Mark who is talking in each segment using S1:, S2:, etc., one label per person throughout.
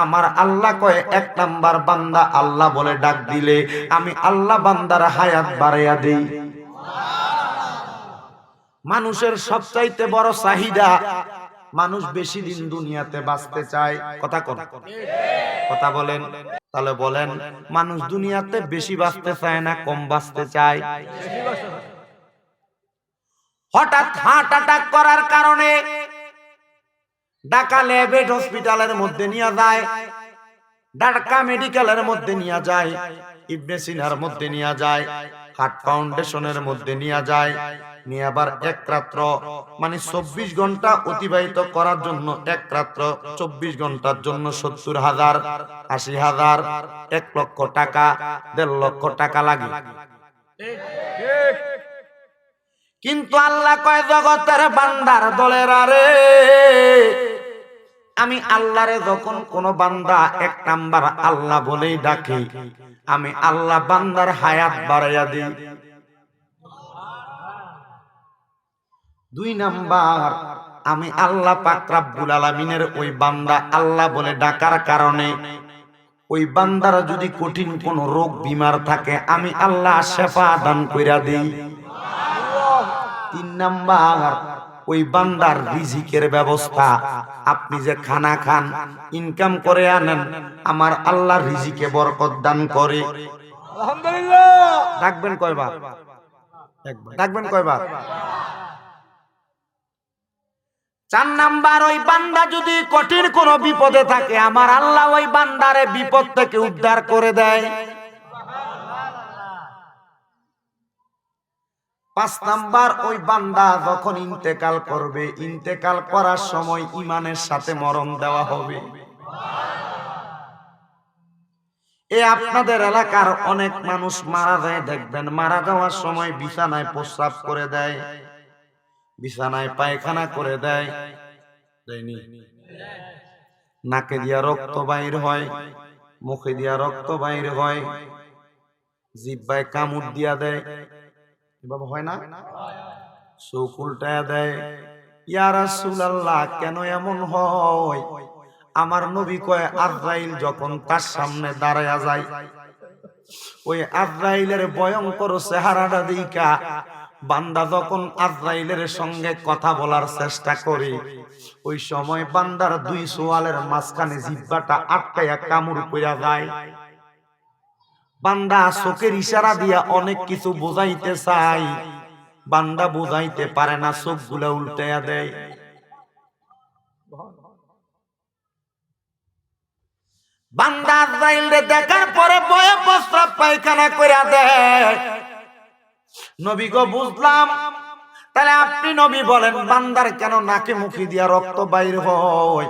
S1: আমার আল্লাহ কয় 1 নাম্বার বান্দা আল্লাহ বলে ডাক দিলে আমি আল্লাহ বান্দার হায়াত বাড়াইয়া দেই। মানুষের সবচাইতে বড় চাহিদা, মানুষ বেশি দিন দুনিয়াতে বাঁচতে চায়। কথা বলেন। তাহলে বলেন, মানুষ দুনিয়াতে বেশি বাঁচতে চায় না কম বাঁচতে চায়? হঠাৎ হার্ট অ্যাটাক করার কারণে ঢাকা লেভেট হসপিটালের মধ্যে নিয়ে যায়, ঢাকা মেডিকেলের মধ্যে নিয়ে যায়, ইবনে সিনার মধ্যে নিয়ে যায়, হার্ট ফাউন্ডেশনের মধ্যে নিয়ে যায়, নিয়ে আবার 1 রাত্র মানে 24 ঘন্টা অতিবাহিত করার জন্য 1 রাত্র 24 ঘন্টার জন্য 70,000, 80,000, 1 লক্ষ টাকা, 1.5 লক্ষ টাকা লাগে। কিন্তু আল্লাহ কয় জগতের বান্দার দলেরা রে, আমি আল্লাহরে যখন কোন বান্দা 1 নাম্বার আল্লাহ বলেই ডাকে, আমি আল্লাহ বান্দার হায়াত বাড়াইয়া দিই। 2 নাম্বার, আমি আল্লাহ পাক রব্বুল আলামিনের ওই বান্দা আল্লাহ বলে ডাকার কারণে ওই বান্দার যদি কঠিন কোন রোগ বিমার থাকে আমি আল্লাহ শিফা দান কইরা দেই। 3 নাম্বার, ওই বান্দার রিজিকের ব্যবস্থা, আপনি যে খানা খান ইনকাম করে আনেন আমার আল্লাহ রিজিকে বরকত দান করে। আলহামদুলিল্লাহ। ডাকবেন কয়বার? একবার। ডাকবেন কয়বার? 4 নাম্বার, ওই বান্দা যদি কঠিন কোন বিপদে থাকে আমার আল্লাহ ওই বান্দারে বিপদ থেকে উদ্ধার করে দেয়। 5 নাম্বার, ওই বান্দা যখন ইন্তেকাল করবে ইন্তেকাল করার সময় ঈমানের সাথে মরণ দেওয়া হবে। আপনাদের এলাকার অনেক মানুষ মারা যায়, দেখবেন মারা যাওয়ার সময় বিছানায় প্রস্রাব করে দেয়, বিছানায় পায়খানা করে দেয়, দেয়নি? নাকে দিয়া রক্ত বাইর হয়, মুখে দিয়া রক্ত বাইর হয়, জিহ্বায় কামড় দিয়া দেয়, এভাবে হয় না? চোখ উল্টায়া দেয়। ইয়া রাসূলুল্লাহ, কেন এমন হয়? আমার নবী কয় আজরাইল যখন তার সামনে দাঁড়ায়া যায়, ওই আজরাইলের ভয়ঙ্কর চেহারাটা দেইখা বান্দা যখন আজরাইলের সঙ্গে কথা বলার চেষ্টা করে ওই সময় বান্দার 2 সোয়ালের মাঝখানে জিহ্বাটা আটকায়া কামড় কইরা যায়। বান্দা চোখের ইশারা দিয়া অনেক কিছু বোঝাইতে চায়, বান্দা বুঝাইতে পারে না, চোখগুলা উল্টায়া দেয়। বান্দা আজরাইলরে দেখার পরে ভয়ে প্রস্রাব পায়খানা কইরা দেয়। নবী গো বুঝলাম, তাহলে আপনি নবী বলেন বান্দার কেন নাকে মুখে দিয়া রক্ত বাইর হয়?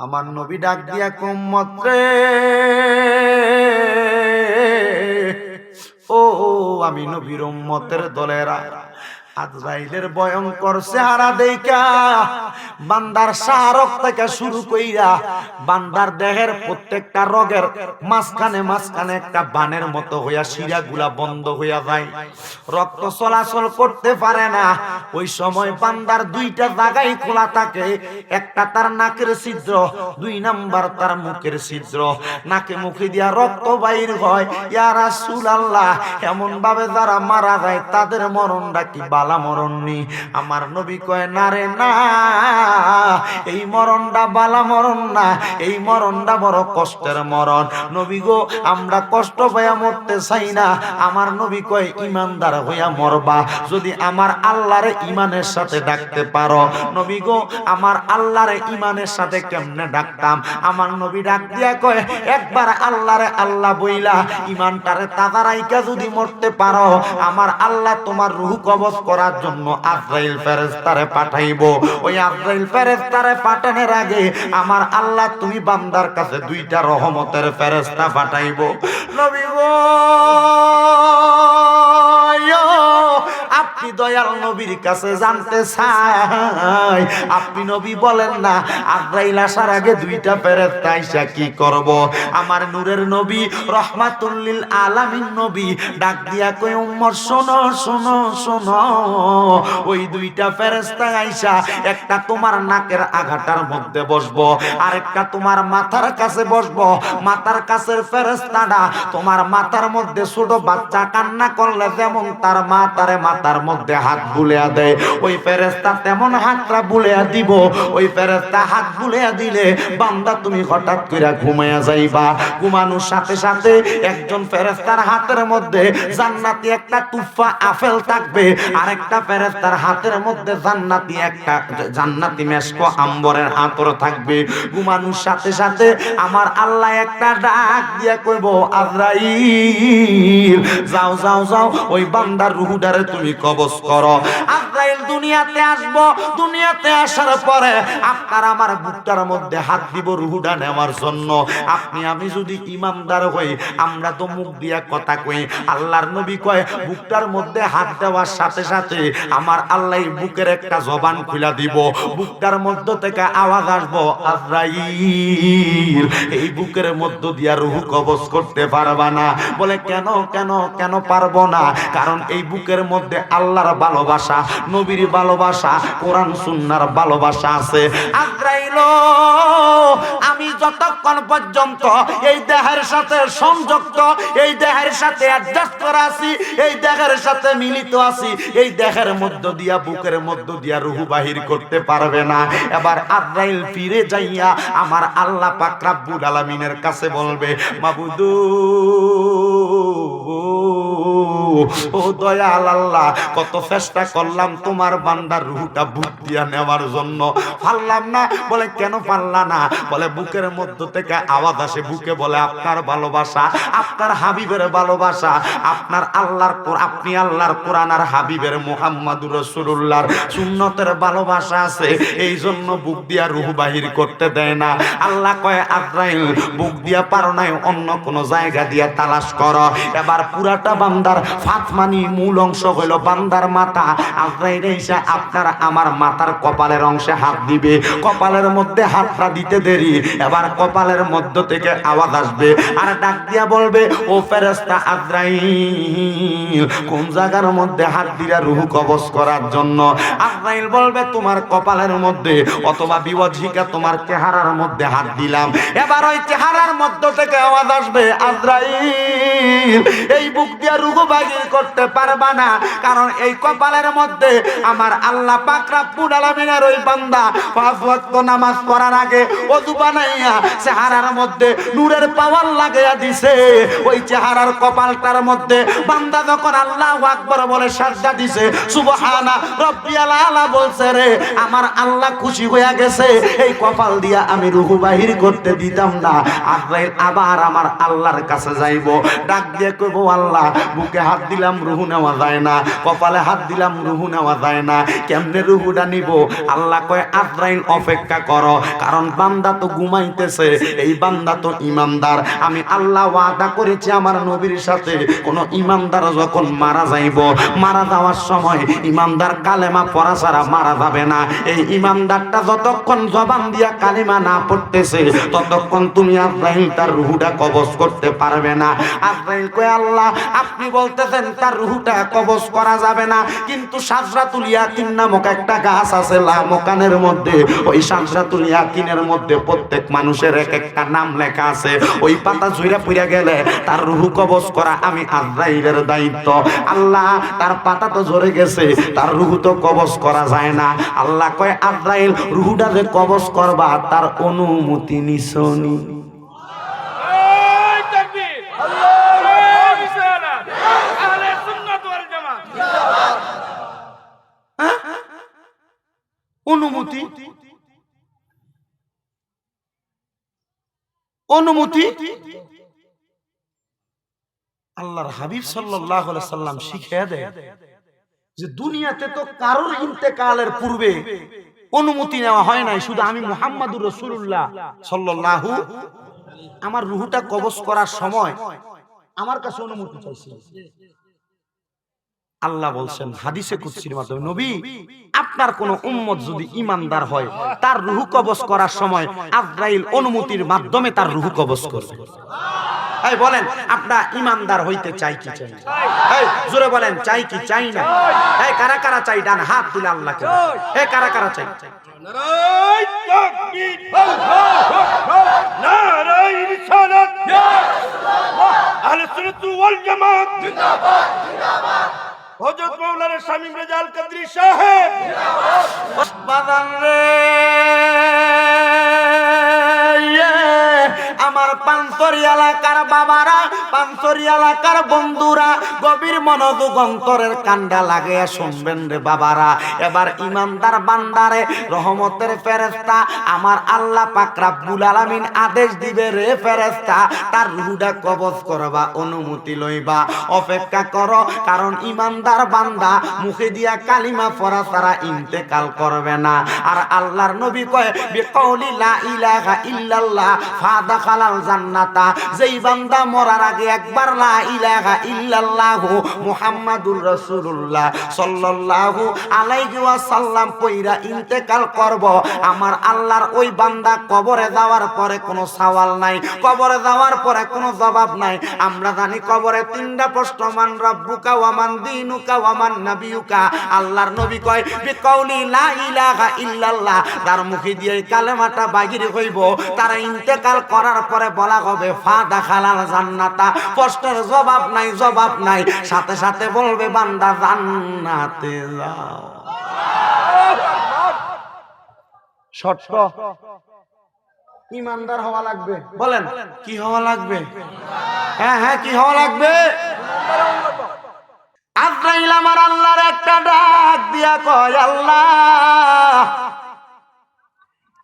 S1: আমার নবী ডাক দিয়া উম্মত রে, ও আমি নবীর উম্মতের দলেরা, আজরাইলের ভয়ঙ্কর চেহারা দেইখা বান্দার শাহরগ থেকে শুরু কইরা বান্দার দেহের প্রত্যেকটা রগের মাঝখানে মাঝখানে একটা বানের মতো হইয়া শিরাগুলা বন্ধ হইয়া যায়, রক্ত চলাচল করতে পারে না। ওই সময় বান্দার 2টা জায়গায় খোলা থাকে, একটা তার নাকের ছিদ্র, 2 নাম্বার তার মুখের ছিদ্র। নাকে মুখে দিয়া রক্ত বাইর হয়। ইয়া রাসূলুল্লাহ, এমন ভাবে যারা মারা যায় তাদের মরণটা কি বালা মরণ নি? আমার নবী কয় না রে না, এই মরণটা বালা মরণ না, এই মরণটা বড় কষ্টের মরণ। নবী গো, আমরা কষ্ট পাইয়া মরতে চাই না। আমার নবী কয় ঈমানদার হইয়া মরবা, যদি আমার আল্লাহরে ঈমানের সাথে ডাকতে পারো। নবী গো, আমার আল্লাহরে ঈমানের সাথে কেমনে ডাকতাম? আমার নবী ডাক দিয়া কয়, একবার আল্লাহরে আল্লাহ বইলা ঈমানটারে তাজা রাইখা যদি মরতে পারো আমার আল্লাহ তোমার রূহ কবজ করার জন্য আজরাইল ফেরেশতারে পাঠাইবো। ওই আজরাইল ফেরেশতারে পাঠানোর আগে আমার আল্লাহ তুমি বান্দার কাছে 2টা রহমতের ফেরেশতা পাঠাইবো। নবী গো, আপনি আপনি দয়াল নবীর কাছে জানতে চাই, আপনি নবী বলেন না আজরাইল আসার আগে দুইটা ফেরেশতা আইসা কি করব? আমার নূরের নবী রহমাতুল লিল আলামিন নবী ডাক দিয়া কয় উম্মত শোনো শোনো শোনো, ওই দুইটা ফেরেশতা আইসা একটা তোমার নাকের আগাটার মধ্যে বসবো, আরেকটা তোমার মাথার কাছে বসবো। মাথার কাছের ফেরেশতাটা তোমার মাথার মধ্যে ছোট বাচ্চা কান্না করলে যেমন তার মা তারে মাথার মধ্যে হাত বুলিয়া দেয়, ওই ফেরেশতা তেমন হাতটা বুলিয়া দিব। ওই ফেরেশতা হাত বুলিয়া দিলে বান্দা তুমি হঠাৎ করে ঘুমাইয়া যাইবা। ঘুমানোর সাথে সাথে একজন ফেরেশতার হাতের মধ্যে জান্নাতি একটা তুফা আপেল থাকবে, আরেকটা ফেরেশতার হাতের মধ্যে জান্নাতি একটা জান্নাতি মেশকো আম্বরের আতর থাকবে। ঘুমানোর সাথে সাথে আমার আল্লাহ একটা ডাক দিয়া কইব আজরাইল যাও যাও যাও ওই বান্দার রূহটারে তুমি কবজ করো। আজরাইল দুনিয়াতে আসবো, দুনিয়াতে আসার পরে আপনার আমার বুকটার মধ্যে হাত দিব রূহটা নেওয়ার জন্য। আপনি আমি যদি ইমানদার হই, আমরা তো মুখ দিয়া কথা কই, আল্লাহর নবী কয় বুকটার মধ্যে হাত দেওয়ার সাথে সাথে আমার আল্লাহ বুকের একটা জবান খুলা দিব, বুকটার মধ্য থেকে আওয়াজ আসবো আজরাইল এই বুকের মধ্য দিয়া রূহ কবজ করতে পারবা না। বলে কেন কেন কেন পারবো না? কারণ এই বুকের মধ্যে আল্লাহর ভালোবাসা, নবীর ভালোবাসা, কোরআন সুন্নাহর ভালোবাসা আছে। আজরাইল আমি যতক্ষণ পর্যন্ত এই দেহের সাথে সংযুক্ত, এই দেহের সাথে অ্যাডজাস্ট করা আছি, এই দেহের সাথে মিলিত আছি, এই দেহের মধ্য দিয়া বুকের মধ্য দিয়া রূহ বাহির করতে পারবে না। এবার আজরাইল ফিরে যাইয়া আমার আল্লাহ পাক রব্বুল আলামিনের কাছে বলবে মাবুদু ও দয়াল আল্লাহ, কত চেষ্টা করলাম তোমার বান্দার রূহটা বুক দিয়া নেওয়ার জন্য, পারলাম না। বলে কেন পারলা না? বলে বুকের মধ্য থেকে আওয়াজ আসে, বুকে বলে আপনার ভালোবাসা, আপনার হাবিবের ভালোবাসা, আপনার আল্লাহর আপনি আল্লাহর কোরআন আর হাবিবের মুহাম্মাদুর রাসূলুল্লাহর সুন্নতের ভালোবাসা আছে, এই জন্য বুক দিয়া রূহ বাহির করতে দেয় না। আল্লাহ কয় আজরাইল বুক দিয়া পারো নাই, অন্য কোন জায়গা দিয়া তালাশ করো। এবার পুরাটা বান্দার ফাতমানি মূল অংশ হইল বান্দার মাথা। আজরাইল এসে আপনার আমার মাথার কপালের অংশে হাত দিবে, কপালের মধ্যে হাতটা দিতে দেরি, এবার কপালের মধ্য থেকে আওয়াজ আসবে আর ডাক দিয়া বলবে ও ফেরেশতা আজরাইল কোন জায়গার মধ্যে হাত দিয়া রূহ কবজ করার জন্য? আজরাইল বলবে তোমার কপালের মধ্যে অথবা বিওয়াজিকা তোমার চেহারার মধ্যে হাত দিলাম। এবার ওই চেহারার মধ্য থেকে আওয়াজ আসবে আজরাইল এই বুক দিয়া রূহ বাহির করতে পারবা না, কারণ এই কপালের মধ্যে আমার আল্লাহ পাক রব্বুল আলামিনের ওই বান্দা পাঁচ ওয়াক্ত নামাজ পড়ার আগে ওযু বানাইয়া চেহারার মধ্যে নূরের পাওয়ার লাগাইয়া দিছে। ওই চেহারার কপালটার মধ্যে বান্দা যখন আল্লাহু আকবার বলে সাজদা দিছে, সুবহানা রাব্বিয়াল আলা বলছে, রে আমার আল্লাহ খুশি হইয়া গেছে, এই কপাল দিয়া আমি রূহ বাহির করতে দিতাম না। আজরাইল আবার আমার আল্লাহর কাছে যাইব, ডাক দিয়ে কইব আল্লাহ বুকে হাত দিলাম রূহ নেওয়া যায় না, কপালে হাত দিলাম রূহ নেওয়া যায় না, কেমনে রূহটা নিব? আল্লাহ কয় আজরাইল অপেক্ষা করো, কারণ বান্দা তো ঘুমাইতেছে, এই বান্দা তো ইমানদার। আমি আল্লাহ ওয়াদা করেছি আমার নবীর সাথে, কোন ইমানদার যখন মারা যাইব, মারা যাওয়ার সময় ইমানদার কালেমা পড়া ছাড়া মারা যাবে না। এই ইমানদারটা যতক্ষণ জবান দিয়া কালিমা না পড়তেছে ততক্ষণ তুমি আজরাইল তার রূহটা কবজ করতে পারবে না। আজরাইল কয় আল্লাহ আপনি বলতেছেন তার রূহটা কবজ করা যাবে না, কিন্তু শাজরাতুল ইয়াকিন নামক একটা গাছ আছে লামকানের মধ্যে, ওই শাজরাতুল ইয়াকিনের মধ্যে প্রত্যেক মানুষের এক একটা নাম লেখা আছে, ওই পাতা ঝুইরা পুইরা গেলে তার রূহ কবজ করা আমি আজরাইলের দায়িত্ব। আল্লাহ তার পাতা তো ঝরে গেছে, তার রূহ তো কবজ করা যায় না। আল্লাহ কয় আজরাইল রূহটা যে কবজ করবা তার অনুমতি নিছনি। অনুমতি অনুমতি আল্লাহর হাবিব সাল্লাল্লাহু আলাইহি সাল্লাম শিখিয়ে দেয় যে দুনিয়াতে তো কারোর ইন্তেকালের পূর্বে অনুমতি নেওয়া হয় নাই, শুধু আমি মুহাম্মাদুর রাসূলুল্লাহ সাল্লাল্লাহু আমার রূহটা কবজ করার সময় আমার কাছে অনুমতি চাইছি। আল্লাহ বলছেন হাদিসে কুদসির মাধ্যমে, নবী আপনার কোন উম্মত যদি ঈমানদার হয় তার রূহ কবজ করার সময় আজরাইল অনুমতির মাধ্যমে তার রূহ কবজ করবে। এই বলেন আমরা ঈমানদার হইতে চাই কি চাই না? এই জোরে বলেন চাই কি চাই না? এই কারা কারা চাই? ডান হাত তুলে আল্লাহকে। এই কারা কারা চাই?
S2: নারায়ে তাকবীর, নারায়ে রিসালাত, আহলে সুন্নাত ওয়াল জামাত জিন্দাবাদ, জিন্দাবাদ। হযরত মাওলানা শামীম রেজা আল কাদরি সাহেব
S1: বাজান রে, আমার পাঁচতরি এলাকার বাবারা, পাঁচতরি এলাকার বন্ধুরা, গভীর মনোযোগ অন্তরের কান্ডা লাগিয়ে শুনবেন রে বাবারা। এবার ইমানদার বান্দারে রহমতের ফেরেশতা আমার আল্লাহ পাক রব্বুল আলামিন আদেশ দিবে, রে ফেরেশতা তার রূহটা কবজ করবা, অনুমতি লইবা, অপেক্ষা করো। কারণ ইমানদার বান্দা মুখে দিয়া কালিমা পড়া ছাড়া ইন্তেকাল করবে না। আর আল্লাহর নবী কয় বিকাউলি লা ইলাহা ইল্লাল্লাহ ফাদাখালাল জান্নাতা, যেই বান্দা মরার আগে একবার লা ইলাহা ইল্লাল্লাহ মুহাম্মাদুর রাসূলুল্লাহ সাল্লাল্লাহু আলাইহি ওয়াসাল্লাম পয়রা ইন্তেকাল করব, আমার আল্লাহর ওই বান্দা কবরে যাওয়ার পরে কোনো সওয়াল নাই, কবরে যাওয়ার পরে কোনো জবাব নাই। আমরা জানি কবরে তিনটা প্রশ্ন, মান রাব্বুকা ওয়া মান দীনুকা ওয়া মান নাবিয়ুকা। আল্লাহর নবী কয় বিকাউলি লা ইলাহা ইল্লাল্লাহ, তার মুখে দিয়ে কালেমাটা বাহির হইব, তারা ইন্তেকাল করার পরে বলা হবে ফাদাখালাল জান্নাতা। প্রশ্নের জবাব নাই, জবাব নাই, সাথে সাথে বলবে বান্দা জান্নাতে যাও। শর্ত ইমানদার হওয়া লাগবে। বলেন কি হওয়া লাগবে? হ্যাঁ হ্যাঁ, কি হওয়া লাগবে? আজরাইল আমার আল্লাহর একটা ডাক দিয়া কয়, আল্লাহ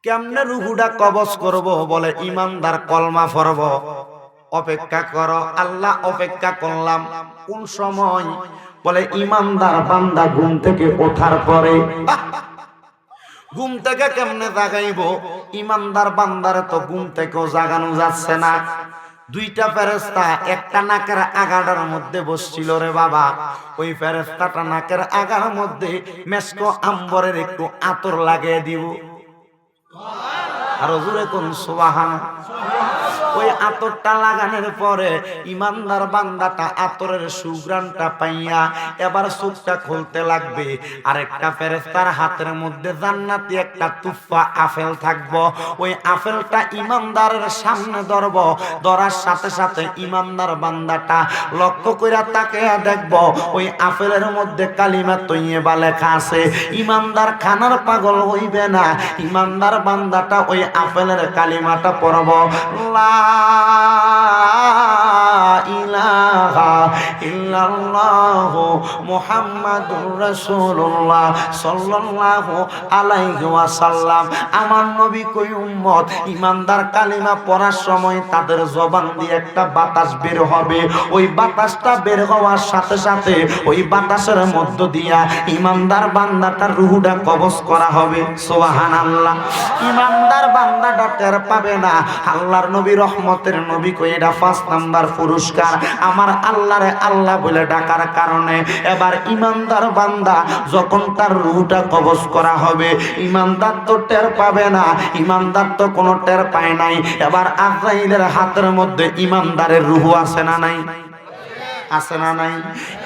S1: কেমনে রূহটা কবজ করব? বলে ইমানদার কলমা পড়ব, অপেক্ষা করো। আল্লাহ অপেক্ষা করলাম। কোন সময়? বলে ইমানদার বান্দা ঘুম থেকে ওঠার পরে। ঘুম থেকে কেমনে জাগাইব? ইমানদার বান্দারে তো ঘুম থেকেও জাগানো যাচ্ছে না। দুইটা ফেরেশতা একটা নাকের আগাটার মধ্যে বসছিল রে বাবা। ওই ফেরেশতাটা নাকের আগার মধ্যে মেসকো আম্বরের একটু আতর লাগিয়ে দিব। আর জোরে কোন সুবহানাল্লাহ। ওই আতরটা লাগানোর পরে ইমানদার বান্দাটা আতরের সুঘ্রাণটা পাইয়া এবার চোখটা খুলতে লাগবে। আর একটা ফেরেশতার হাতের মধ্যে জান্নাতি একটা তুফা আপেল থাকবো। ওই আপেলটা ইমানদারের সামনে ধরব, ধরার সাথে সাথে ইমানদার বান্দাটা লক্ষ্য কইরা তাকিয়ে দেখব ওই আপেলের মধ্যে কালিমা তৈয়্যিবা লেখা আছে। ইমানদার খানার পাগল হইবে না, ইমানদার বান্দাটা ওই আপেলের কালিমাটা পড়ব, লা ইলাহা ইল্লাল্লাহ মুহাম্মাদুর রাসূলুল্লাহ সাল্লাল্লাহু আলাইহি ওয়াসাল্লাম। আমার নবী কই উম্মত ইমানদার কালিমা পড়ার সময় তাদের জবান দিয়ে একটা বাতাস বের হবে। ওই বাতাসটা বের হওয়ার সাথে সাথে ওই বাতাসের মধ্য দিয়া ইমানদার বান্দাটার রূহটা কবজ করা হবে। সুবহানাল্লাহ। ইমানদার বান্দাটা টের পাবে না। আল্লাহর নবী রহমতের নবী কই এটা 5 নাম্বার পুরস্কার আমার আল্লাহরে আল্লাহ বলে ডাকার কারণে। এবার ইমানদার বান্দা যখন তার রূহটা কবজ করা হবে, ইমানদার তো টের পাবে না, ইমানদার তো কোনো টের পায় নাই। এবার আজরাইলের হাতের মধ্যে ইমানদারের রূহ আছে না নাই? আছে না নাই?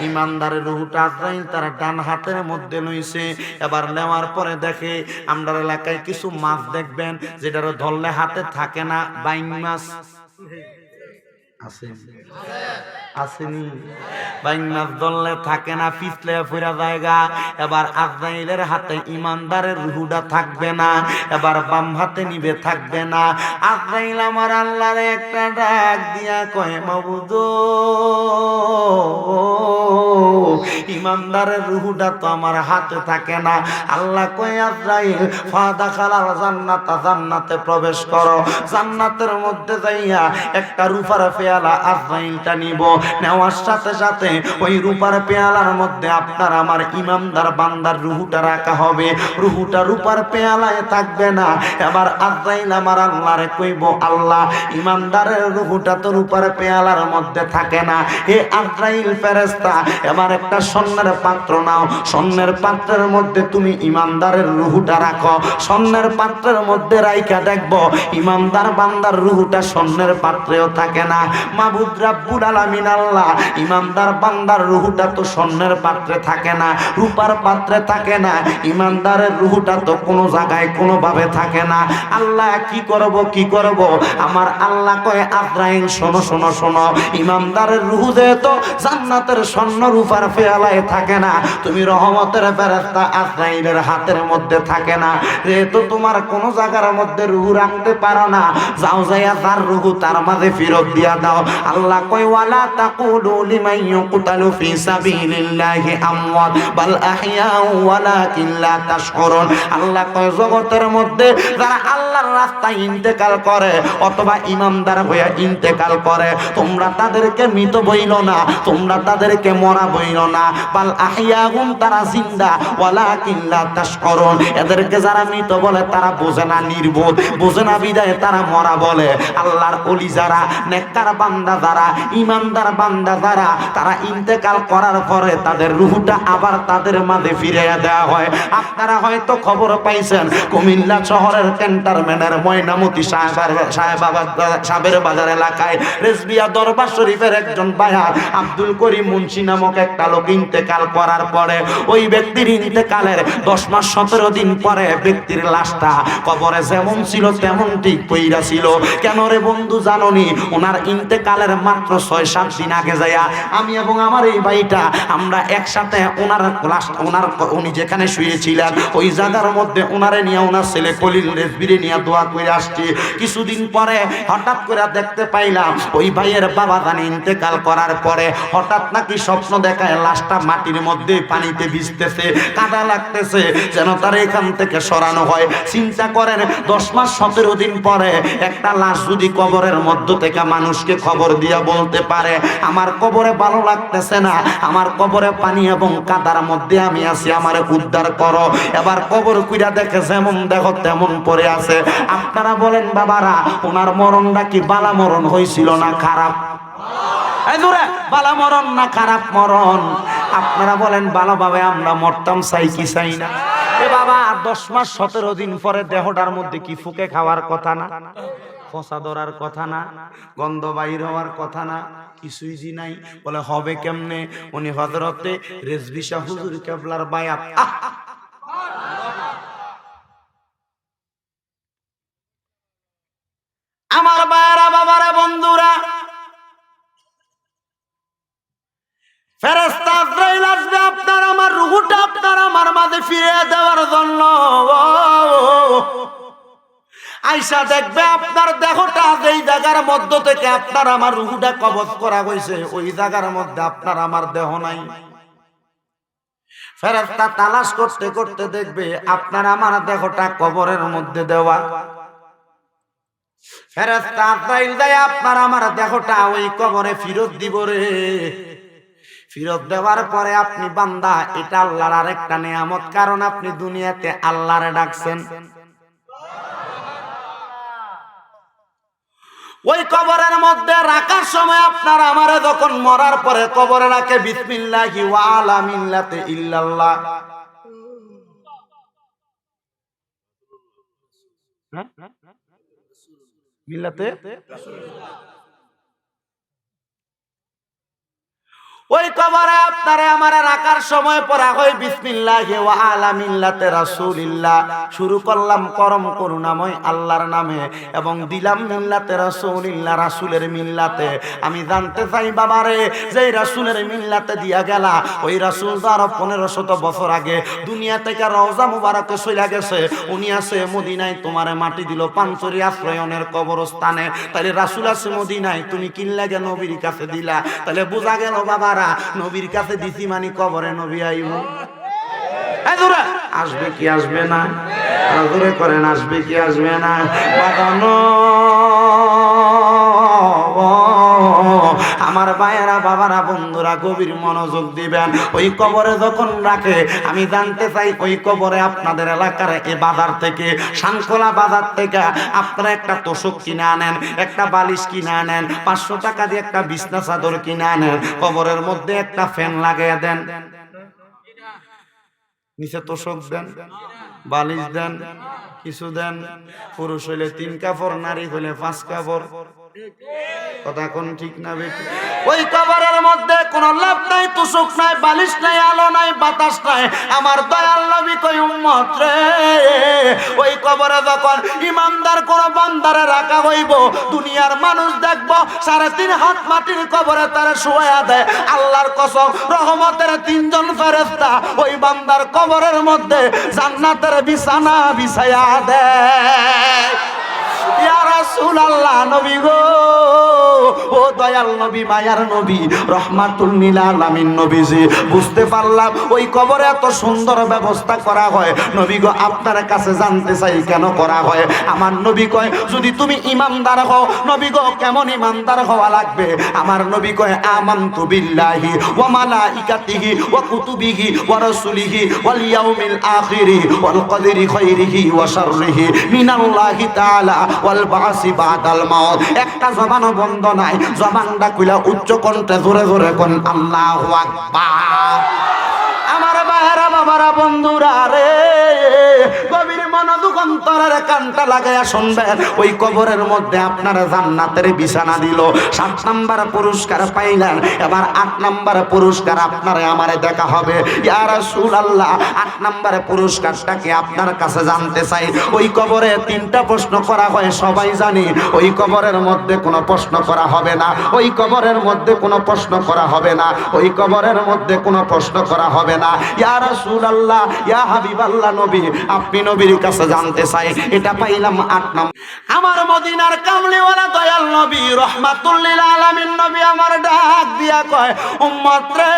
S1: ইমানদারের রূহটা আজরাইল তার ডান হাতের মধ্যে লইছে। এবার নেওয়ার পরে দেখে আমরা এলাকায় কিছু মাছ দেখবেন যেটার ধরলে হাতে থাকে না, বাইং মাছ আছে, আসেনি? বাইং মাছ ধরলে থাকে না, পিছলে ফিরা জায়গা। এবার আজরাইলের হাতে ইমানদারের রূহটা থাকবে না, এবার বাম হাতে নিবে, থাকবে না। আজরাইল আমার আল্লাহর একটা ডাক দিয়া কয়, মাবুদ ইমানদারের রূহটা তো আমার হাতে থাকে না। আল্লাহ কয়, আজরাইল ফাদাখালাল জান্নাতা, জান্নাতে প্রবেশ করো। জান্নাতের মধ্যে যাইয়া একটা রূপার পেয়ালা পেয়ালা আজরাইলটা নিব, নেওয়ার সাথে সাথে ওই রূপার পেয়ালার মধ্যে আপনার আমার ইমানদার বান্দার রুহুটা রাখা হবে। রুহুটা রূপার পেয়ালায় থাকবে না। এবার আজরাইল আমার আল্লাহরে কইব, আল্লাহ ইমানদারের রুহুটা তো রূপার পেয়ালার মধ্যে থাকে না। হে আজরাইল ফেরেশতা, এবার একটা স্বর্ণের পাত্র নাও, স্বর্ণের পাত্রের মধ্যে তুমি ইমানদারের রুহুটা রাখো। স্বর্ণের পাত্রের মধ্যে রাইখা দেখবো ইমানদার বান্দার রুহুটা স্বর্ণের পাত্রেও থাকে না। মাবুদ রাব্বুল আলামিন আল্লাহ, ইমানদার বান্দার রুহুটা তো স্বর্ণের পাত্রে থাকে না, রূপার পাত্রে থাকে না, ইমানদারের রুহুটা তো কোনো জায়গায় কোনোভাবে থাকে না। আল্লাহ কি করব? আমার আল্লাহ কয়, আজরাইল শোনো শোনো শোনো, ইমানদারের রুহু যেহেতু জান্নাতের স্বর্ণ রূপার পেয়ালায় থাকে না, তুমি রহমতের ফেরেশতা আজরাইলের হাতের মধ্যে থাকে না, যেহেতু তোমার কোন জায়গার মধ্যে রুহু রাখতে পারো না, যাও যাইয়া তার রুহু তার মাঝে ফেরত দিয়া দাও। আল্লাহ কয়, ওয়ালা তাকুলু লিমান ইউকতালু ফি সাবিলিল্লাহি আমওয়াত বাল আহইয়াউ ওয়ালাকিন লা তাশউরুন। আল্লাহ কয়, জগতের মধ্যে যারা আল্লাহর রাস্তায় ইন্তেকাল করে অথবা ইমানদার হয়ে ইন্তেকাল করে, তোমরা তাদেরকে মৃত বইলো না, তোমরা তাদেরকে মরা বইলো না, বাল আহইয়াহুম, তারা জিন্দা, ওয়ালাকিন লা তাশউরুন, এদেরকে যারা মৃত বলে তারা বোঝে না, নির্বোধ, বোঝে না বিদায় তারা মরা বলে। আল্লাহর ওলি যারা, নেককার বান্দা যারা, ইমানদার বান্দা যারা, তারা ইন্তেকাল করার পরে তাদের রূহটা আবার তাদের মাঝে ফিরিয়ে দেওয়া হয়। আপনারা হয়তো খবর পাইছেন, কুমিল্লা শহরের ক্যান্টনমেন্টের ময়নামতি সাহেবের বাজার এলাকায় রেজবিয়া দরবার শরীফের একজন বায়াত আব্দুল করিম মুন্সি নামক একটা লোক ইন্তেকাল করার পরে, ওই ব্যক্তির ইন্তেকালের 10 মাস 17 দিন পরে ব্যক্তির লাশটা কবরে যেমন ছিল তেমন ঠিক পইরা ছিল। কেন রে বন্ধু জাননি? ওনার ইন্তেকালের মাত্র 6-7 দিন আগে যাইয়া আমি এবং আমার এই ভাইটা আমরা একসাথে উনি যেখানে শুয়েছিলেন ওই জায়গার মধ্যে ওনারে নিয়ে ওনার ছেলে কলিল রেজবিরে নিয়ে দোয়া করে আসছি। কিছুদিন পরে হঠাৎ করে দেখতে পাইলাম ওই ভাইয়ের বাবা জানি ইন্তেকাল করার পরে হঠাৎ নাকি স্বপ্ন দেখায় লাশটা মাটির মধ্যে পানিতে ভিজতেছে, কাদা লাগতেছে, যেন তার এখান থেকে সরানো হয়। চিন্তা করেন, 10 মাস 17 দিন পরে একটা লাশ যদি কবরের মধ্য থেকে মানুষকে খবর দিয়া বলতে পারে, আমার কবরে ভালো লাগতেছে না, আমার কবরে পানি এবং কাদার মধ্যে আমি আছি, আমারে উদ্ধার করো। এবার কবর কুইরা দেখে যেমন দেখো তেমন পড়ে আছে। আপনারা বলেন বাবারা, ওনার মরণটা কি বালা মরণ হয়েছিল না খারাপ? বালা মরণ না খারাপ মরণ? আপনারা বলেন ভালোভাবে আমরা মরতাম চাই কি চাই না? এ বাবা, 10 মাস 17 দিন পরে দেহটার মধ্যে কি ফুকে খাওয়ার কথা না, ফসা ধরার কথা না, গন্ধ বাইর হওয়ার কথা না, কিছুই জি নাই। বলে হবে কেমনে? উনি হযরতে রেজভী শাহ হুজুর কেবলার বায়াত। আমার বায়রা বাবারা বন্ধুরা, ফেরেশতা আজরাইল আসবে আপনার আমার রূহটা আপনার আমার মাঝে ফিরিয়ে দেওয়ার জন্য। আইসা দেখবে আপনার দেহটা যেই জায়গার মধ্য থেকে আপনার আমার রূহটা কবজ করা হয়েছে ওই জায়গার মধ্যে আপনার আমার দেহ নাই। ফেরেশতা তালাশ করতে করতে দেখবে আপনার আমার দেহটা কবরের মধ্যে দেওয়া। ফেরেশতা আজরাইল যায় আপনার আমার দেহটা ওই কবরে ফেরত দিব রে। ফেরত দেওয়ার পরে আপনি বান্দা, এটা আল্লাহর আরেকটা নিয়ামত, কারণ আপনি দুনিয়াতে আল্লাহরে ডাকছেন। ওই কবরের মধ্যে রাখার সময় আপনার আমারে যখন মরার পরে কবরে রাখে বিসমিল্লাহি ওয়া আলা মিল্লাতে ইল্লাল্লাহ, মিল্লাতে ওই কবরে আপনারে আমারে রাখার সময় পড়া হয় বিসমিল্লাহি ওয়া আলা মিল্লাতে রাসূলিল্লাহ। শুরু করলাম পরম করুণাময় আল্লাহর নামে এবং দিলাম মিল্লাতে রাসূলিল্লাহ, রাসূলের মিল্লাতে। আমি জানতে চাই বাবারে, যে রাসূলের মিল্লাতে দিয়া গেলা, ওই রাসূল যার 1500 বছর আগে দুনিয়া থেকে রওজা মুবারকে চলে গেছে, উনি আছে মদিনায়, তোমারে মাটি দিল পাঞ্চরি আশ্রয়নের কবরস্থানে। তাহলে রাসূল আছে মদিনায়, তুমি কি লাগে নবীর কাছে দিলা? তাহলে বোঝা গেল বাবা, নবীর কাছে দিছি মানে কবরে নবী আইব। আসবে কি আসবে না? জোরে করেন, আসবে কি আসবে না? বাগানো বাবারা বন্ধুরা গভীর মনোযোগ দিবেন। ওই কবরে যখন রাখে, আমি জানতে চাই ওই কবরে আপনাদের এলাকার এই বাজার থেকে, শানখোলা বাজার থেকে আপনারা একটা তোষক কিনে আনেন, একটা বালিশ কিনে আনেন, 500 টাকা দিয়ে একটা বিছনা চাদর কিনে আনেন, কবরের মধ্যে একটা ফ্যান লাগিয়ে দেন, নিচে তোষক দেন, বালিশ দেন, কিছু দেন। পুরুষ হইলে 3 কাপড়, নারী হইলে 5 কাপড়। কথা কোন ঠিক না বেটি? ওই কবরের মধ্যে কোনো লাভ নাই, তুসুক নাই, বালিশ নাই, আলো নাই, বাতাস নাই। আমার দয়াল নবী কই উম্মত রে, ওই কবরে যখন ইমানদার কোন বান্দারে রাখা হইব, দুনিয়ার মানুষ দেখবো 3.5 হাত মাটির কবরে তারা শুয়া দেয়। আল্লাহর কসম, রহমতের 3 জন ফেরেশতা ওই বান্দার কবরের মধ্যে জান্নাতের বিছানা বিছায়া দেয়। ইয়া রাসূলুল্লাহ, নবী গো, ও দয়াল নবী, মায়ার নবী, রহমাতুল লিল আলামিন নবীজি, বুঝতে পারলাম ওই কবরে এত সুন্দর ব্যবস্থা করা হয়। নবী গো, আপনার কাছে জানতে চাই কেন করা হয়? আমার নবী কয়, যদি তুমি ইমানদার হও। নবী গো, কেমন ইমানদার হওয়া লাগবে? আমার নবী কয়, আমানতু বিল্লাহি ওয়া মালাইকাতিহি ওয়া কুতুবিহি ওয়া রাসূলিহি ওয়াল ইয়াউমিল আখিরি ওয়াল কদরি খাইরিহি ওয়া শাররিহি মিনাল্লাহি তাআলা ওয়াল বাসি বাদাল মাউত। একটা জবানও বন্ধ নাই, জবানটা খুলে উচ্চ কণ্ঠে জোরে জোরে কোন আল্লাহু আকবার। আমার ভাইরা বাবারা বন্ধুরা রে, গভীর মনোযোগ অন্তরের কানটা লাগাইয়া শুনবেন। ওই কবরের মধ্যে আপনার জান্নাতের বিছানা দিল, 7 নাম্বার পুরস্কার পাইলেন। এবার 8 নাম্বার পুরস্কার আপনারে আমারে দেখা হবে। ইয়া রাসূলুল্লাহ, 8 নাম্বার পুরস্কারটা কি আপনার কাছে জানতে চাই। ওই কবরে 3টা প্রশ্ন করা হয়, সবাই জানি। ওই কবরের মধ্যে কোনো প্রশ্ন করা হবে না, ওই কবরের মধ্যে কোনো প্রশ্ন করা হবে না, ওই কবরের মধ্যে কোনো প্রশ্ন করা হবে না। ইয়া রাসূলুল্লাহ, ইয়া হাবিবাল্লাহ নবী, আপনি নবীর কাছে জানতে চাই। এটা পাইলাম 8 নাম্বার। আমার মদিনার কামলিওয়ালা দয়াল নবী, রহমাতুল লিল আলামিন নবী আমার ডাক দিয়া কয়, উম্মত রে,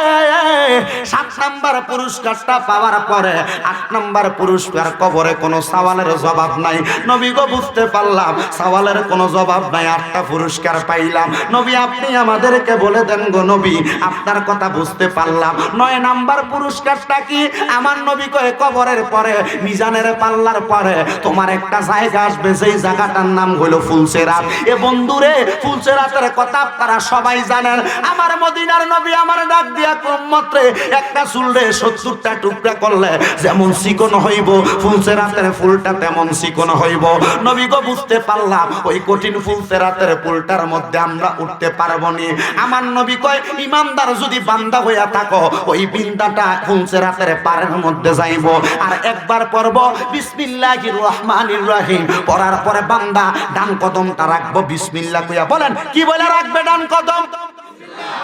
S1: 7 নাম্বার পুরস্কারটা পাওয়ার পরে 8 নাম্বার পুরস্কার কবরে কোনো সওয়ালের জবাব নাই। নবী গো, বুঝতে পারলাম সওয়ালের কোনো জবাব নাই, 8টা পুরস্কার পাইলাম। নবী, আপনি আমাদেরকে বলে দেন গো নবী, আপনার কথা বুঝতে পারলাম। 9 নাম্বার পুরস্কারটা কি? আমার নবী কয়, কবরের পরে, মিজানের পাল্লার পরে তোমার একটা জায়গা আসবে, সেই জায়গাটার নাম হলো ফুলসেরাত। এ বন্ধুরে, ফুলসেরাতের কথা আপনারা সবাই জানেন। আমার মদিনার নবী আমার ডাক দিয়া উম্মত রে, একটা চুলরে 70টা টুকরা করলে যেমন চিকন হইব, ফুলসেরাতের ফুলটা তেমন চিকন হইব। নবী গো, বুঝতে পারলাম ওই কঠিন ফুলসেরাতের ফুলটার মধ্যে আমরা উঠতে পারবো নি। আমার নবী কয়, ইমানদার যদি বান্দা হইয়া থাকো, ওই বিন্দাটা ফুলসেরাতের পারের মধ্যে যাইব, আর একবার পড়ব বিসমিল্লাহির রহমানির রহিম, পড়ার পরে বান্দা ডান কদমটা রাখবো বিসমিল্লাহ কইয়া। বলেন কি বলে রাখবে ডান কদম?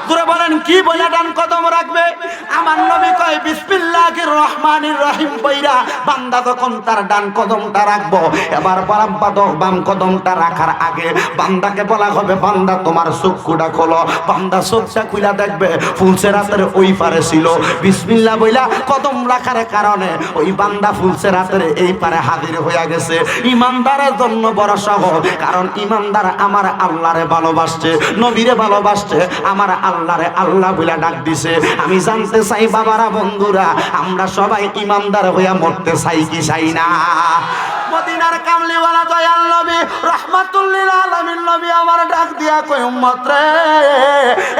S1: জোরে বলেন, কি বলে ডান কদম রাখবে? আমার নবী কয়, বিসমিল্লাহির রহমানির রহিম বইরা বান্দা যখন তার ডান কদমটা রাখবো, এবার বাম কদমটা রাখার আগে বান্দাকে বলা হবে, বান্দা তোমার চক্ষুটা খোলো। বান্দা চোখটা খুলে দেখবে ফুলসেরাতের ওই পারে ছিল। বিসমিল্লাহ বইলা কদম রাখার কারণে ওই বান্দা ফুলসেরাতের এই পারে হাজির হইয়া গেছে। ইমানদারের জন্য বড় সহজ, কারণ ইমানদার আমার আল্লাহরে ভালোবাসছে, নবীরে ভালোবাসছে, আমার আল্লাহরে আল্লাহ বলে ডাক দিছে। আমি জানতে চাই বাবারা বন্ধুরা, আমরা সবাই ইমানদার হইয়া মরতে চাই কি চাই না? মদিনার কামলিওয়ালা দয়াল নবী, রহমাতুল লিল আলামিন নবী আমার ডাক দিয়া কই, উম্মত রে,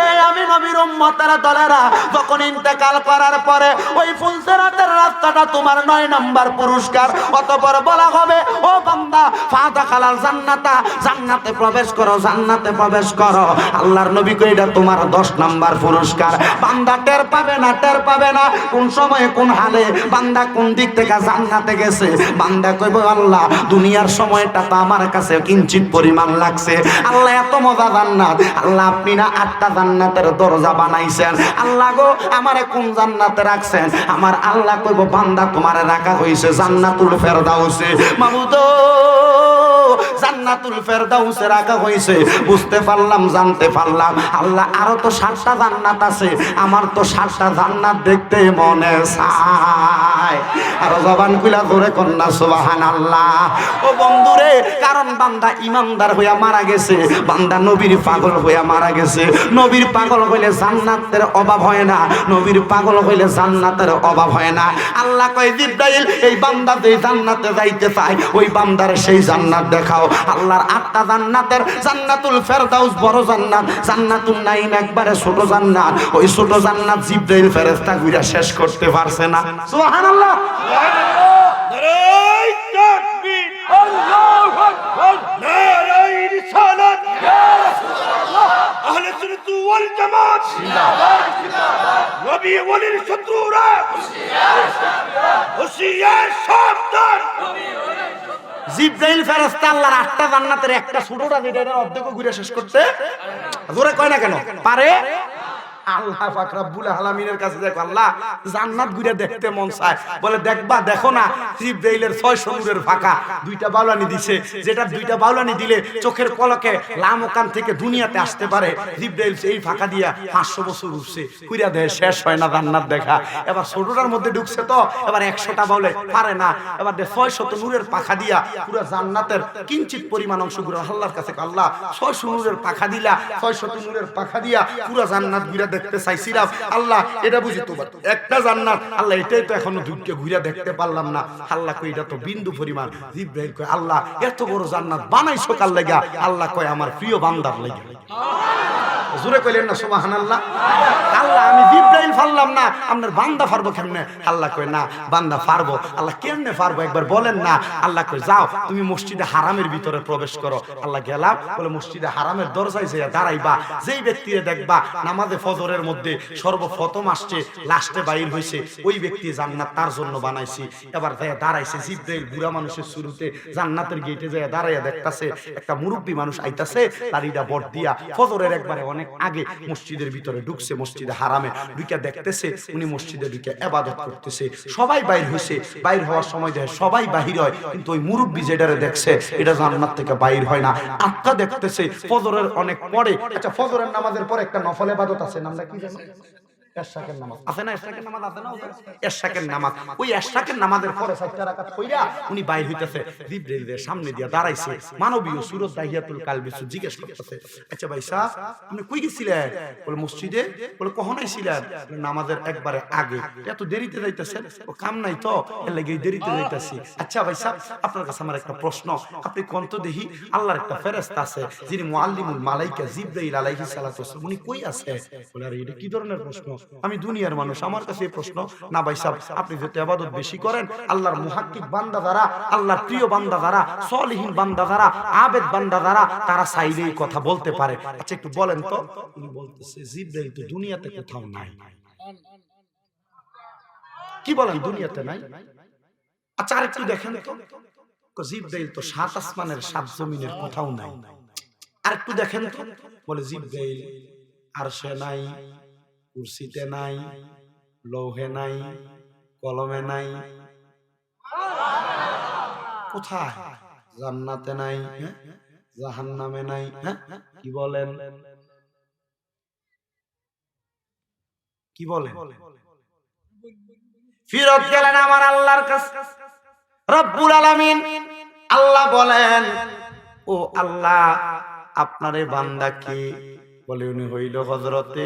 S1: এই আমি নবীর উম্মতেরা দলেরা যখন ইন্তেকাল করার পরে ওই ফুলসেরাতের রাস্তাটা তোমার 9 নাম্বার পুরস্কার। অতঃপর বলা হবে, ও বান্দা, ফাদাখালাল জান্নাতা, জান্নাতে প্রবেশ করো, জান্নাতে প্রবেশ করো। আল্লাহর নবী কই, এটা তোমার 10 নাম্বার পুরস্কার। বান্দা টের পাবে না, টের পাবে না কোন সময়ে কোন হালে বান্দা কোন দিক থেকে জান্নাতে গেছে। বান্দা কইব, আল্লাহ, দুনিয়ার সময়টা তো আমার কাছে কিঞ্চিত পরিমাণ লাগছে। আল্লাহ, এত মজা জান্নাত। আল্লাহ, আপনি না 8টা জান্নাতের দরজা বানাইছেন। আল্লাহ গো, আমারে কোন জান্নাতে রাখছেন? আমার আল্লাহ কইব, বান্দা, তোমারে রাখা হইছে জান্নাতুল ফেরদাউসে। মাবুদ, জান্নাতুল ফেরদাউসে রাখা হইছে। বুঝতে পারলাম, জানতে পারলাম, আল্লাহ, আরো তো 7টা জান্নাত আছে, আমার তো 7টা জান্নাত দেখতে মনে চায়। চায়। আর জবান খুলা ধরে কন্যা সুবহানাল্লাহ। ও বন্ধুরে, কারণ বান্দা ইমানদার হইয়া মারা গেছে, বান্দা নবীর পাগল হইয়া মারা গেছে। নবীর পাগল হইলে জান্নাতের অভাব হয় না, নবীর পাগল হইলে জান্নাতের অভাব হয় না। আল্লাহ কয় জিবরাইল, এই বান্দা যে জান্নাতে যাইতে চায় ওই বান্দার সেই জান্নাত দেখাও। আল্লাহর 8টা জান্নাতের জান্নাতুল ফেরদাউস বড় জান্নাত, জান্নাতুন নাঈম একবারে ছোট জান্নাত। ওই ছোট জান্নাত জিবরাইল ফেরেশতা ঘুরে শেষ করতে পারছে না। সুবহানাল্লাহ।
S2: নারায়ে তাকবীর, আল্লাহু আকবার, নারায়ে রিসালাত, ইয়া রাসূলুল্লাহ, আহলে সুন্নাত ওয়াল জামাত জিন্দাবাদ, জিন্দাবাদ। নবী ওয়ালির শত্রুরা হুঁশিয়ার, সাবধান।
S1: জিবরাইল ফেরেশতা আল্লাহর 8টা জান্নাতের একটা ছোটটা যেটা অর্ধেক ঘুরে শেষ করতে জোরে কয় না কেন পারে? আল্লাহ পাক রব্বুল আলামিনের কাছে দেখো, আল্লাহ জান্নাত ঘুরে দেখতে মন চায়, বলে দেখবা, দেখো না জিবরাইলের 600 নূরের ফাঁকা 2টা বাউলানি দিছে, যেটা 2টা বাউলানি দিলে চোখের পলকে লামকান থেকে দুনিয়াতে আসতে পারে। জিবরাইল সেই ফাঁকা দিয়া 500 বছর উঠছে, কইরা দেয় শেষ হয় না জান্নাত দেখা। এবার ছোটটার মধ্যে ঢুকছে তো এবার 100টা বাউলে পারে না, এবার 600 নূরের পাখা দিয়া পুরো জান্নাতের কিঞ্চিত পরিমাণ অংশ ঘুরে আল্লাহর কাছে, আল্লাহ 600 নূরের পাখা দিলা, 600 নূরের পাখা দিয়া পুরো জান্নাত ঘুরে দেখতে চাইছিলাম, আল্লাহ এটা বুঝি তোমার একটা জান্নাত, আল্লাহ এটাই তো এখনো দুইটা ঘুরে দেখতে পারলাম না। আল্লাহ কই এটা তো বিন্দু পরিমাণ। জিবরাইল কয়, আল্লাহ এত বড় জান্নাত বানাইছো কার লাগা? আল্লাহ কয় আমার প্রিয় বান্দার লাগা। জোরে কইলেন না সুবহানাল্লাহ। আল্লাহ আমি জিবরাইল পারলাম না, আপনার বান্দা পারবো কেমনে? আল্লাহ কয় না, বান্দা পারবো। আল্লাহ কেমনে পারবো একবার বলেন না? আল্লাহ কয় যাও তুমি মসজিদে হারামের ভিতরে প্রবেশ করো। আল্লাহ গেলাম, বলে মসজিদে হারামের দরজায় যেয়ে দাঁড়াইবা, যেই ব্যক্তিরে দেখবা নামাজে ফজরের মধ্যে সর্বপ্রথম আসছে লাস্টে বাইর হইছে, ওই ব্যক্তি জান্নাত তার জন্য বানাইছি। এবার যেয়ে দাঁড়াইছে জিবরাইল, বুড়া মানুষের শুরুতে জান্নাতের গেটে যেয়ে দাঁড়াইয়া দেখতাছে একটা মুরব্বী মানুষ আইতাছে, দাড়িটা বট দিয়া ফজরের একবারে অনেক আগে মসজিদের ভিতরে ঢুকছে, মসজিদে হারামে ঢুকে দেখতেছে উনি মসজিদে ঢুকে ইবাদত করতেছে। সবাই বাইর হইছে, বাইর হওয়ার সময় দেখে সবাই বাহির হয়, কিন্তু ওই মুরব্বী যেটারে দেখছে এটা জান্নাত থেকে বাইর হয় না। আটটা দেখতেছে ফজরের অনেক পরে। আচ্ছা, ফজরের নামাজের পরে একটা নফল ইবাদত আছে, নামটা কি জানো? এশরাকের নামাজ আছে না? এশরাকের নামাজ আছে না? এশরাকের নামাজ, ওই এশরাকের নামাজের পরে 4 রাকাত কইরা উনি বাইর হইতাছে, জিবরাইলের সামনে দিয়া দাঁড়াইছে, মানবীয় সুরত দাহিয়াতুল কালবি জিজ্ঞেস করতেছে, আচ্ছা ভাই সাহেব আপনি কই গেছিলেন? বলে মসজিদে। বলে কখন আইছিলেন? নামাজের একবারে আগে। এত দেরিতে যাইতেছেন? ও কাম নাই তো এর লাগি দেরিতে যাইতাছি। আচ্ছা ভাই সাহেব আপনার কাছে আমার একটা প্রশ্ন, আপনি কোন তো দেখি আল্লাহর একটা ফেরেশতা আছে যিনি মুআল্লিমুল মালাইকা জিবরাইল আলাইহিস সালাতু ওয়াস সালাম, উনি কই আছে? বলে আরে এটা কি ধরনের প্রশ্ন? আমি দুনিয়ার মানুষ, আমার কাছে এই প্রশ্ন না। ভাই সাহেব আপনি যত ইবাদত বেশি করেন, আল্লাহর মুহাক্কিক বান্দা যারা, আল্লাহর প্রিয় বান্দা যারা, সলিহিন বান্দা যারা, আবেদ বান্দা যারা, তারা চাইলেই কথা বলতে পারে। আচ্ছা একটু বলেন তো। উনি বলতেছে জিবরাইল তো দুনিয়াতে কোথাও নাই। কি বলেন দুনিয়াতে নাই? আচ্ছা আরেকটু দেখেন তো, জিবরাইল তো 7 আসমানের 7 জমিনের কোথাও নাই। আরেকটু দেখেন তো, বলে জিবরাইল আরশে নাই, কুরসিতে নাই, লৌহে নাই, কলমে নাই, কোথায়? জান্নাতে নাই, জাহান্নামে নাই। কি বলেন? কি বলেন? ফিরত গেলেন আমার আল্লাহর কাছে রব্বুল আলামিন। আল্লাহ বলেন, ও আল্লাহ আপনার এই বান্দা কি? বলে উনি হইল হযরতে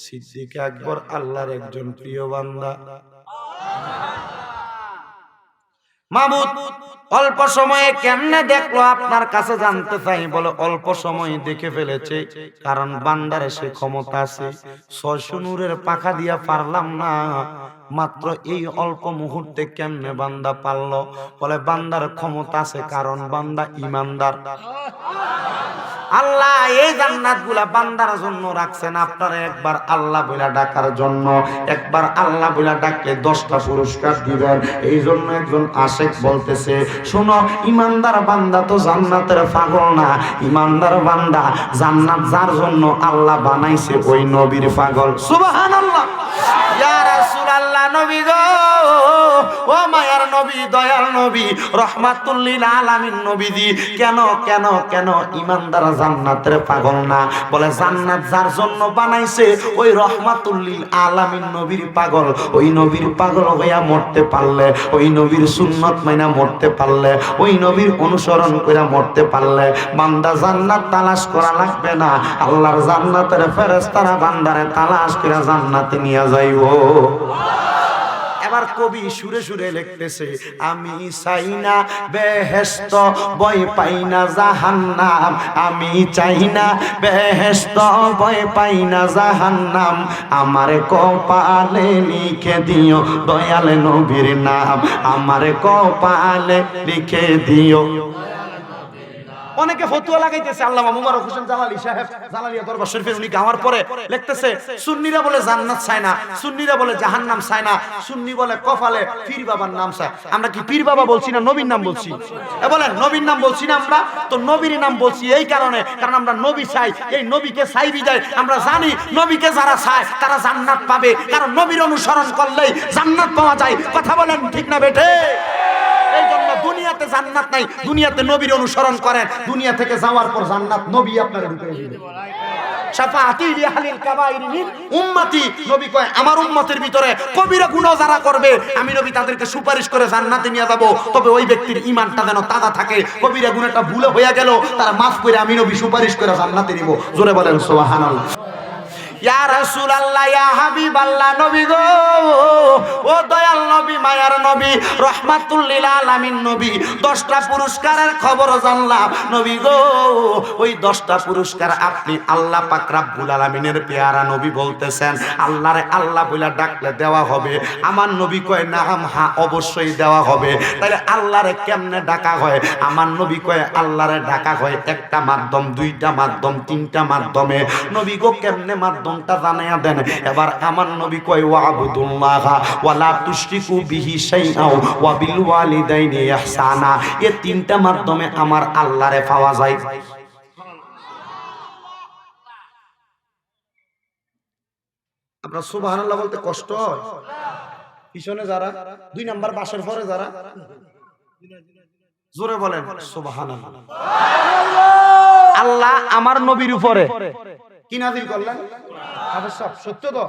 S1: সিদ্দিক আকবর, আল্লাহর একজন প্রিয় বান্দা। মাবুদ অল্প সময়ে কেমনে দেখলো আপনার কাছে জানতে চাই। বলে অল্প সময় দেখে ফেলেছে, কারণ বান্দার সে ক্ষমতা আছে। 600 নূরের পাখা দিয়া পারলাম না, মাত্র এই অল্প মুহূর্তে কেমনে বান্দা পারলো? বলে বান্দার ক্ষমতা আছে, কারণ বান্দা ঈমানদার। আল্লাহ এই জান্নাতগুলা বান্দার জন্য রাখছেন, আপনারা একবার আল্লাহ বইলা ডাকার জন্য। একবার আল্লাহ বইলা ডাকলে 10টা পুরস্কার দিবেন। এই জন্য একজন আশেক বলতেছে, শোনো ঈমানদার বান্দা তো জান্নাতের পাগল না, ঈমানদার বান্দা জান্নাত যার জন্য আল্লাহ বানাইছে ওই নবীর পাগল। সুবহানাল্লাহ। ইয়া রাসূলুল্লাহ, নবী গো, ও মায়ার নবী, দয়াল নবী, রহমাতুল লিল আলামিন নবীজি, কেন কেন কেন ঈমানদার জান্নাতের পাগল না, বলে জান্নাত যার জন্য বানাইছে ওই রহমাতুল লিল আলামিন নবীর পাগল। ওই নবীর পাগল হইয়া মরতে পারলে, ওই নবীর সুন্নত মাইনা মরতে পারলে, ওই নবীর অনুসরণ করে মরতে পারলে বান্দা জান্নাত তালাশ করা লাগবে না। আল্লাহর জান্নাতের ফেরেশতারা বান্দারে তালাশ করে জান্নাতে নিয়ে যাইব। এবার কবি সুরে সুরে লিখতেছে, আমি চাই না বেহেশত ভয় পাই না জাহান্নাম, আমি চাই না বেহেশত ভয় পাই না জাহান্নাম, আমারে কপালে লিখে দিও দয়াল নবীর নাম, আমারে কপালে লিখে দিও। অনেকে ফতুয়া লাগাইতেছে, আল্লামা মুবারক হোসেন জালালী সাহেব জালালিয়া দরবার শরীফের উনি গাওয়ার পরে লিখতেছে, সুন্নিরা বলে জান্নাত চায় না, সুন্নিরা বলে জাহান্নাম চায় না, সুন্নি বলে কপালে পীর বাবার নাম চায়। আমরা কি পীর বাবা বলছি না নবীর নাম বলছি? বলেন নবীর নাম বলছি না আমরা? তো নবীর নাম বলছি এই কারণে, কারণ আমরা নবী চাই। এই নবীকে চাই বিদায় আমরা জানি নবীকে যারা চায় তারা জান্নাত পাবে, কারণ নবীর অনুসরণ করলেই জান্নাত পাওয়া যায়। কথা বলেন ঠিক না বেটে? এই জন্য দুনিয়াতে জান্নাত নাই, দুনিয়াতে নবীর অনুসরণ করেন, দুনিয়া থেকে যাওয়ার পর জান্নাত নবী আপনার ঢুকিয়ে দিবেন। শাফাআতি লিআহলিল কাবাইর মিন উম্মতি, নবী কয় আমার উম্মতের ভিতরে কবিরা গুনাহ যারা করবে আমি নবী তাদেরকে সুপারিশ করে জান্নাতে নিয়ে যাব, তবে ওই ব্যক্তির ঈমানটা যেন তাজা থাকে, কবিরা গুনাহটা ভুলে হয়ে গেল তারা মাফ করে আমি নবী সুপারিশ করে জান্নাতে নিব। জোরে বলেন সুবহানাল্লাহ। ইয়া রাসূলুল্লাহ, ইয়া হাবিবাল্লাহ, নবী গো, ও দয়াল নবী, মায়ার নবী, রহমাতুল লিল আলামিন নবী, 10টা পুরস্কারের খবর জানলাম নবী গো। ওই 10টা পুরস্কার আপনি আল্লাহ পাক রব্বুল আলামিনের পেয়ারা নবী বলতেছেন, আল্লাহরে আল্লাহ বলে ডাকলে দেওয়া হবে। আমার নবী কয় নাম, হ্যাঁ অবশ্যই দেওয়া হবে। তাহলে আল্লাহরে কেমনে ডাকা হয়? আমার নবী কয় আল্লাহরে ডাকা হয় একটা মাধ্যম, 2টা মাধ্যম, 3টা মাধ্যমে। নবী গো কেমনে মাধ্যম জানায়া দেন। এবার আমার নবী কয় ওয়াবুদুল্লাহ ওয়া লা তুশরিকু বিহি শাইআ ওয়া বিল ওয়ালিদাইনি ইহসানা। এই 3টা মাধ্যমে আমার আল্লাহরে পাওয়া যায়। আপনার সুবহানাল্লাহ বলতে কষ্ট হয়? পিছনে যারা 2 নাম্বার বাসের পরে যারা জোরে বলেন সুবহানাল্লাহ। আল্লাহ আমার নবীর উপরে কি নাযিল করলেন? সত্য তো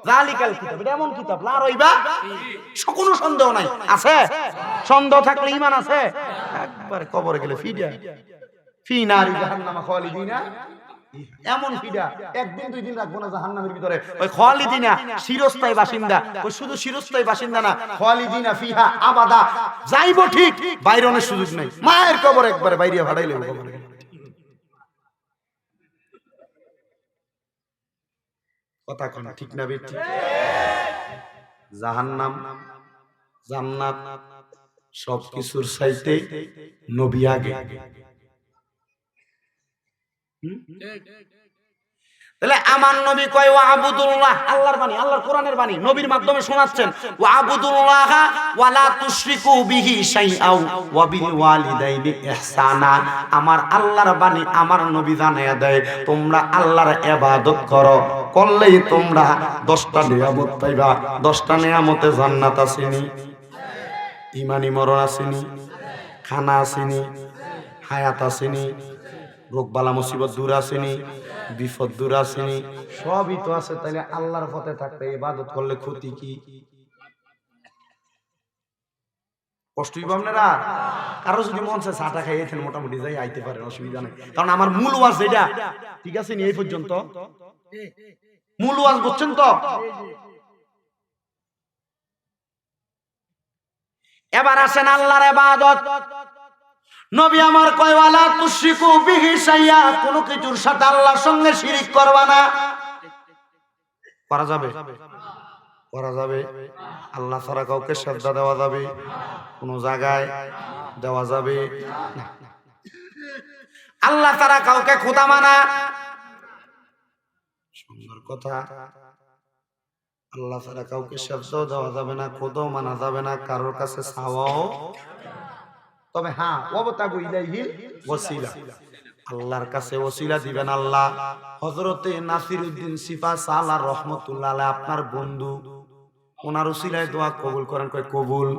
S1: জালিকাল কিতাব, এটা এমন কিতাব লা রাইবা, কোনো সন্দেহ নাই। আছে সন্দেহ থাকলে ঈমান আছে? একবারে কবরে গেলে ফিডা ফি নারি জাহান্নামা খালিদিনা, এমন ফিডা একদিন 2 দিন রাখবো না জাহান্নামের ভিতরে। ওই খালিদিনা চিরস্থায়ী বাসিন্দা, ওই শুধু চিরস্থায়ী বাসিন্দা না, খালিদিনা ফিহা আবাদা, যাইবো ঠিক, বাইরনের সুযোগ নাই। মায়ের কবর একবারে বাইরে ভাড়াইলে কবরে। কথা কোন ঠিক না বেটি? জাহান্নাম জান্নাত সবকিছুর চাইতে নবী আগে। তাহলে আমার নবী কয় ওয়াবুদুল্লাহ, আল্লাহর বাণী, আল্লাহর কোরআনের বাণী নবীর মাধ্যমে শোনাচ্ছেন, ওয়াবুদুল্লাহ ওয়া লা তুশরিকু বিহি শাইআ ওয়া বিল ওয়ালিদাইনি ইহসানা। আমার আল্লাহর বাণী আমার নবী জানায়া দেয়, তোমরা আল্লাহর ইবাদত করো, করলেই তোমরা 10টা নিয়ামত পাইবা। 10টা নিয়ামতে জান্নাত আসেনি, ইমানি মরণ আসেনি, খানা আসেনি, হায়াত আসেনি, রোগ বালা মুসিবত দূর আসেনি, বিপদ দূর আসেনি, সবই তো আছে। তাইলে আল্লাহর পথে থাকতে ইবাদত করলে ক্ষতি কি? কষ্টই আপনারা? কারো যদি মন চায় চাটা খাইয়েছেন মোটামুটি যাই আইতে পারেন, অসুবিধা নেই। কারণ আমার মূল ওয়াজ যেটা, ঠিক আছে নি এই পর্যন্ত মূল ওয়াজ বুঝছেন তো? এবার আসেন আল্লাহর ইবাদত। নবী আমার কয় ওয়ালা তুশরিকু বিহি শাইআ, কোন কিছুর সাথে আল্লাহর সঙ্গে শিরিক করবা না। করা যাবে? করা যাবে। আল্লাহ ছাড়া কাউকে শ্রদ্ধা দেওয়া যাবে? কোন জায়গায় দেওয়া যাবে না। আল্লাহ ছাড়া কাউকে খোদা মানা, সুন্দর কথা। আল্লাহ ছাড়া কাউকে শ্রদ্ধাও দেওয়া যাবে না, খোদাও মানা যাবে না, কারোর কাছে চাওয়াও। তবে হ্যাঁ ওয়াবতাগু ইলাইহিল ওয়াসিলা, আল্লাহর কাছে ওসিলা দিবেন। আল্লাহ হযরতে নাসিরউদ্দিন সিফা সালাহ রাহমাতুল্লাহ আলাইহি আপনার বন্ধু, ওনার ওসিলায় দোয়া কবুল করেন। কয় কবুল।